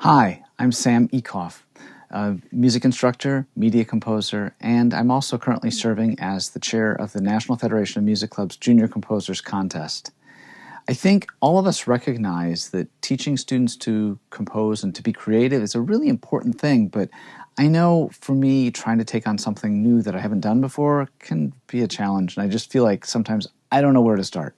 Hi, I'm Sam Ekoff, a music instructor, media composer, and I'm also currently serving as the chair of the National Federation of Music Clubs Junior Composers Contest. I think all of us recognize that teaching students to compose and to be creative is a really important thing, but I know for me, trying to take on something new that I haven't done before can be a challenge, and I just feel like sometimes I don't know where to start.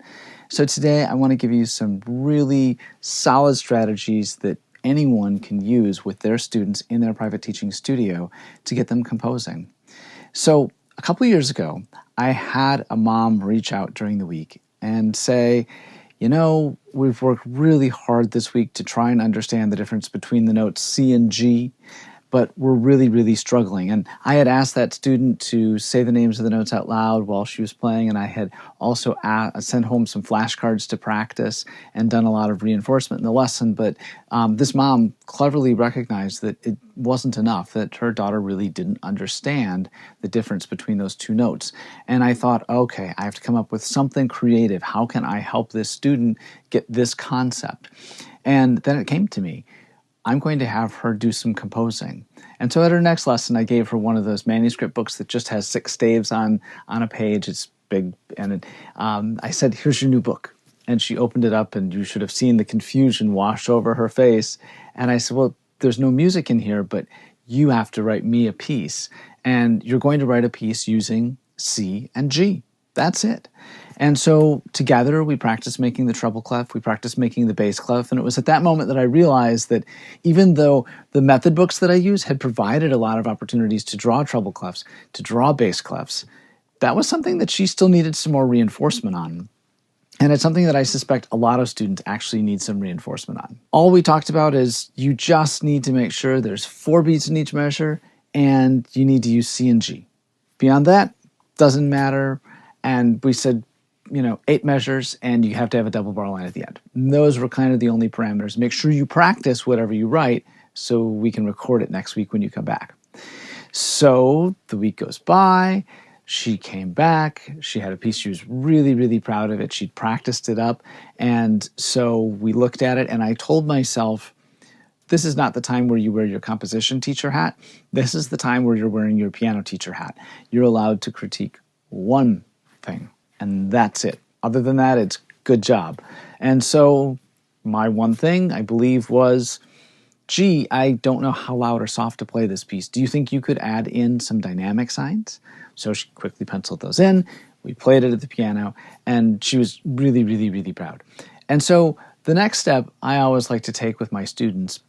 So today I want to give you some really solid strategies that anyone can use with their students in their private teaching studio to get them composing. So a couple years ago, I had a mom reach out during the week and say, we've worked really hard this week to try and understand the difference between the notes C and G, but we're really, really struggling. And I had asked that student to say the names of the notes out loud while she was playing, and I had also sent home some flashcards to practice and done a lot of reinforcement in the lesson. But this mom cleverly recognized that it wasn't enough, that her daughter really didn't understand the difference between those two notes. And I thought, okay, I have to come up with something creative. How can I help this student get this concept? And then it came to me. I'm going to have her do some composing. And so at her next lesson, I gave her one of those manuscript books that just has 6 staves on a page. It's big. And I said, here's your new book. And she opened it up, and you should have seen the confusion wash over her face. And I said, well, there's no music in here, but you have to write me a piece. And you're going to write a piece using C and G. That's it. And so together we practiced making the treble clef, we practiced making the bass clef, and it was at that moment that I realized that even though the method books that I use had provided a lot of opportunities to draw treble clefs, to draw bass clefs, that was something that she still needed some more reinforcement on. And it's something that I suspect a lot of students actually need some reinforcement on. All we talked about is you just need to make sure there's 4 beats in each measure, and you need to use C and G. Beyond that, doesn't matter. And we said, 8 measures, and you have to have a double bar line at the end. And those were kind of the only parameters. Make sure you practice whatever you write so we can record it next week when you come back. So the week goes by. She came back. She had a piece. She was really, really proud of it. She'd practiced it up. And so we looked at it, and I told myself, this is not the time where you wear your composition teacher hat. This is the time where you're wearing your piano teacher hat. You're allowed to critique one thing, and that's it. Other than that, it's good job. And so my one thing, I believe, was, gee, I don't know how loud or soft to play this piece. Do you think you could add in some dynamic signs? So she quickly penciled those in. We played it at the piano, and she was really, really, really proud. And so the next step I always like to take with my students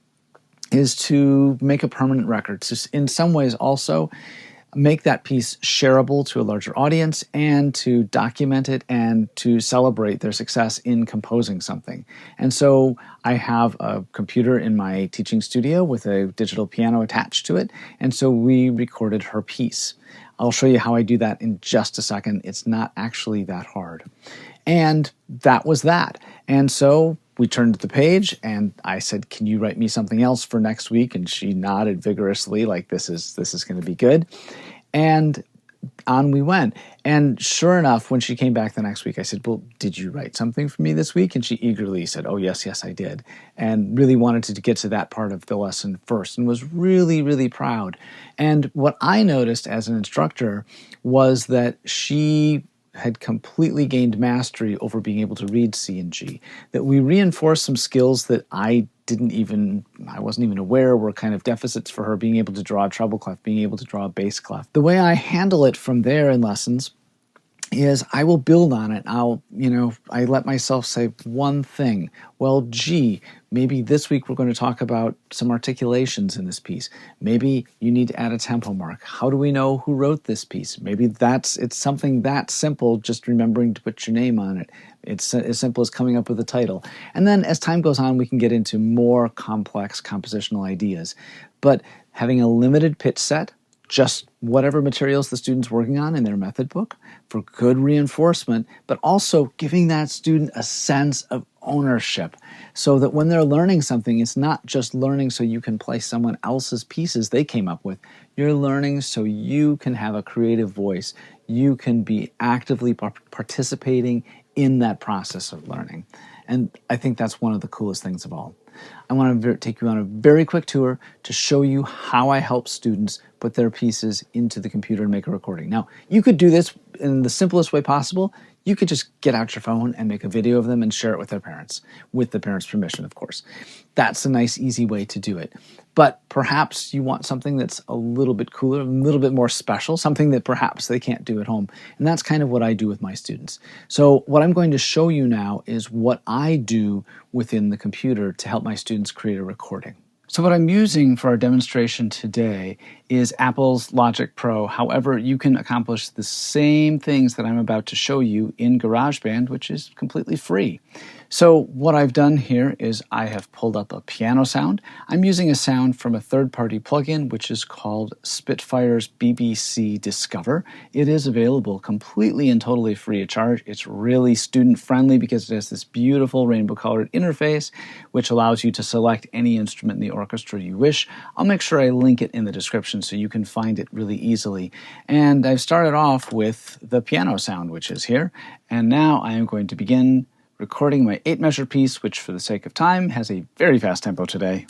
is to make a permanent record. So in some ways also make that piece shareable to a larger audience, and to document it and to celebrate their success in composing something. And so I have a computer in my teaching studio with a digital piano attached to it, and so we recorded her piece. I'll show you how I do that in just a second. It's not actually that hard. And that was that. And so we turned to the page, and I said, can you write me something else for next week? And she nodded vigorously, like this is going to be good. And on we went. And sure enough, when she came back the next week, I said, well, did you write something for me this week? And she eagerly said, oh, yes, I did. And really wanted to get to that part of the lesson first, and was really, really proud. And what I noticed as an instructor was that she had completely gained mastery over being able to read C and G, that we reinforced some skills that I wasn't even aware were kind of deficits for her, being able to draw a treble clef, being able to draw a bass clef. The way I handle it from there in lessons is I will build on it. I let myself say one thing. Well, gee, maybe this week we're going to talk about some articulations in this piece. Maybe you need to add a tempo mark. How do we know who wrote this piece? Maybe it's something that simple, just remembering to put your name on it. It's as simple as coming up with a title. And then as time goes on, we can get into more complex compositional ideas. But having a limited pitch set, just whatever materials the student's working on in their method book for good reinforcement, but also giving that student a sense of ownership so that when they're learning something, it's not just learning so you can play someone else's pieces they came up with. You're learning so you can have a creative voice. You can be actively participating in that process of learning. And I think that's one of the coolest things of all. I want to take you on a very quick tour to show you how I help students put their pieces into the computer and make a recording. Now, you could do this in the simplest way possible. You could just get out your phone and make a video of them and share it with their parents, with the parents' permission, of course. That's a nice, easy way to do it. But perhaps you want something that's a little bit cooler, a little bit more special, something that perhaps they can't do at home. And that's kind of what I do with my students. So what I'm going to show you now is what I do within the computer to help my students create a recording. So what I'm using for our demonstration today is Apple's Logic Pro. However, you can accomplish the same things that I'm about to show you in GarageBand, which is completely free. So what I've done here is I have pulled up a piano sound. I'm using a sound from a third-party plugin, which is called Spitfire's BBC Discover. It is available completely and totally free of charge. It's really student-friendly because it has this beautiful rainbow-colored interface, which allows you to select any instrument in the orchestra you wish. I'll make sure I link it in the description so you can find it really easily. And I've started off with the piano sound, which is here. And now I am going to begin recording my 8-measure piece, which for the sake of time has a very fast tempo today.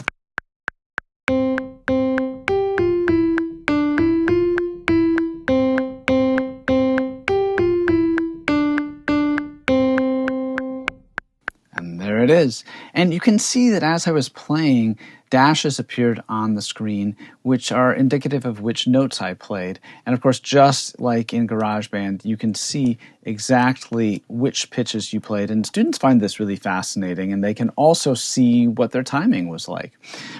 And there it is. And you can see that as I was playing, dashes appeared on the screen, which are indicative of which notes I played. And of course, just like in GarageBand, you can see exactly which pitches you played. And students find this really fascinating, and they can also see what their timing was like.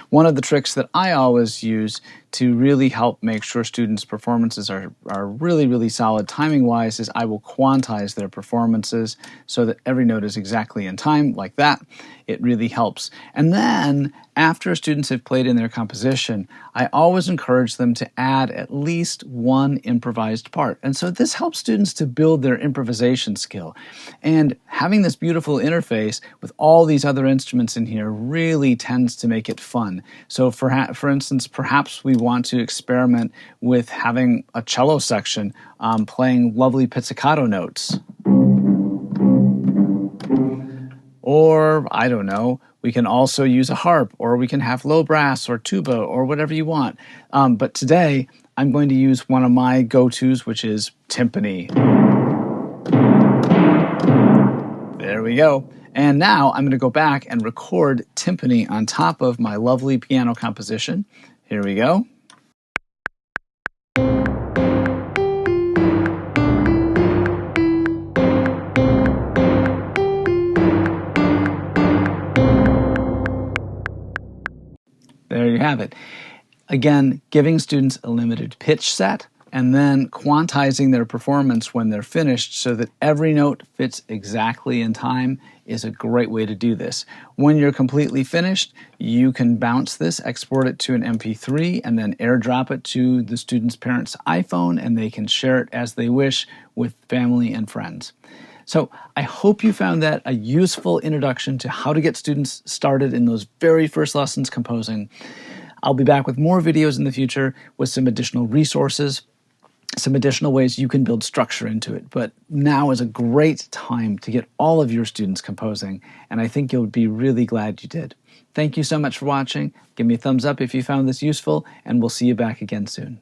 One of the tricks that I always use to really help make sure students' performances are really, really solid timing-wise is I will quantize their performances so that every note is exactly in time, like that. It really helps. And then, after students have played in their composition, I always encourage them to add at least one improvised part. And so this helps students to build their improvisation skill. And having this beautiful interface with all these other instruments in here really tends to make it fun. So for instance, perhaps we want to experiment with having a cello section playing lovely pizzicato notes. Or, I don't know, we can also use a harp, or we can have low brass or tuba or whatever you want. But today, I'm going to use one of my go-tos, which is timpani. There we go. And now I'm going to go back and record timpani on top of my lovely piano composition. Here we go. There you have it. Again, giving students a limited pitch set and then quantizing their performance when they're finished so that every note fits exactly in time is a great way to do this. When you're completely finished, you can bounce this, export it to an MP3, and then airdrop it to the student's parent's iPhone, and they can share it as they wish with family and friends. So I hope you found that a useful introduction to how to get students started in those very first lessons composing. I'll be back with more videos in the future with some additional resources, some additional ways you can build structure into it. But now is a great time to get all of your students composing, and I think you'll be really glad you did. Thank you so much for watching. Give me a thumbs up if you found this useful, and we'll see you back again soon.